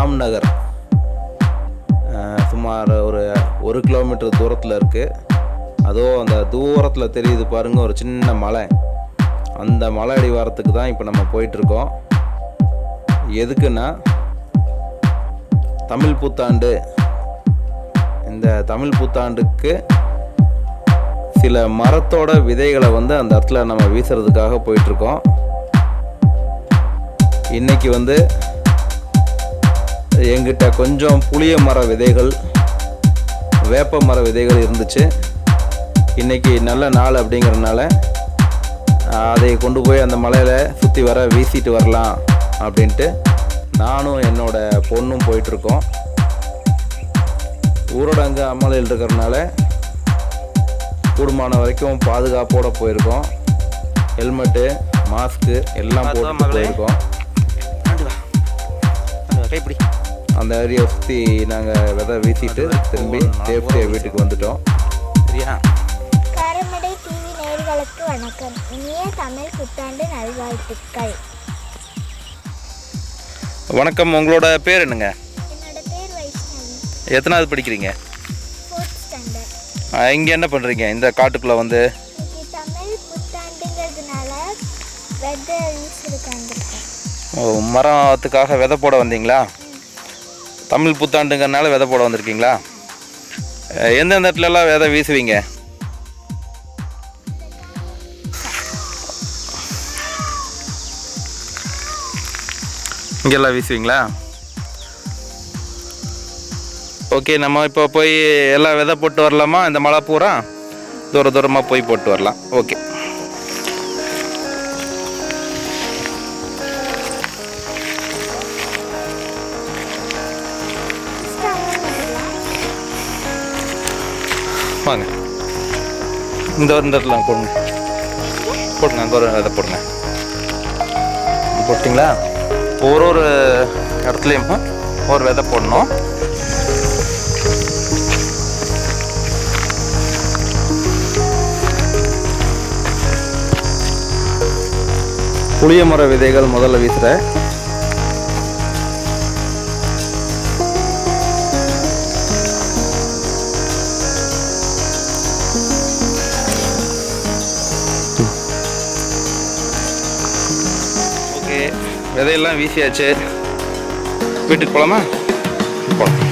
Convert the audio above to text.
ராம்நகர் சுமார் ஒரு 1 கிலோமீட்டர் தூரத்தில் இருக்குது. அதுவும் அந்த தூரத்தில் தெரியுது பாருங்கள் ஒரு சின்ன மலை. அந்த மலை அடிவாரத்துக்கு தான் இப்போ நம்ம போயிட்டுருக்கோம். எதுக்குன்னா தமிழ் புத்தாண்டு. இந்த தமிழ் புத்தாண்டுக்கு சில மரத்தோட விதைகளை வந்து அந்த இடத்துல நம்ம வீசுறதுக்காக போயிட்டுருக்கோம். இன்றைக்கி வந்து எங்கிட்ட கொஞ்சம் புளிய மர விதைகள், வேப்ப மர விதைகள் இருந்துச்சு. இன்றைக்கி நல்ல நாள் அப்படிங்கிறதுனால அதை கொண்டு போய் அந்த மலையில் சுற்றி வர வீசிட்டு வரலாம் அப்படின்ட்டு நானும் என்னோடய பொண்ணும் போயிட்டுருக்கோம். ஊரடங்கு அமலில் இருக்கிறதுனால கூடுமான வரைக்கும் பாதுகாப்போடு போயிருக்கோம். ஹெல்மெட்டு, மாஸ்க்கு எல்லாம் போட்டு போயிருக்கோம். அந்த ஏரியா சுற்றி நாங்கள் விதை வீசிட்டு திரும்பி சேஃப்டியாக வீட்டுக்கு வந்துட்டோம். சரியா? காரமடை டிவி நேயர்களுக்கு வணக்கம். இனிய தமிழ் புத்தாண்டு நல்வாழ்த்துக்கள். வணக்கம். உங்களோட பேர் என்னங்க? என்னோட பேர் வைஷ்ணவி. எத்தனாவது படிக்கிறீங்க? 4th standard. இங்கே என்ன பண்ணுறீங்க இந்த காட்டுக்குள்ளே வந்து? இன்னைக்கு தமிழ் புத்தாண்டுங்கிறதுனால விதை வீசிருக்காங்க. மரத்துக்காக விதை போட வந்தீங்களா? தமிழ் புத்தாண்டுங்கிறனால விதை போட வந்திருக்கீங்களா? எந்தெந்த இடத்துலலாம் விதை வீசுவீங்க? இங்கெல்லாம் வீசுவீங்களா? ஓகே, நம்ம இப்போ போய் எல்லாம் விதை போட்டு வரலாமா? இந்த மழை பூரா தூரமாக போய் போட்டு வரலாம். ஓகே. வாங்க, இந்த இடத்துல போடுங்க அங்கே ஒரு விதை போடுங்க. போட்டிங்களா? ஒரு இடத்துலையும் ஒரு விதை போடணும். புளிய மர விதைகள் முதல்ல வீசுகிறேன். ஓகே, விதையெல்லாம் வீசியாச்சு. வீட்டுக்கு போகலாமா? போகலாம்.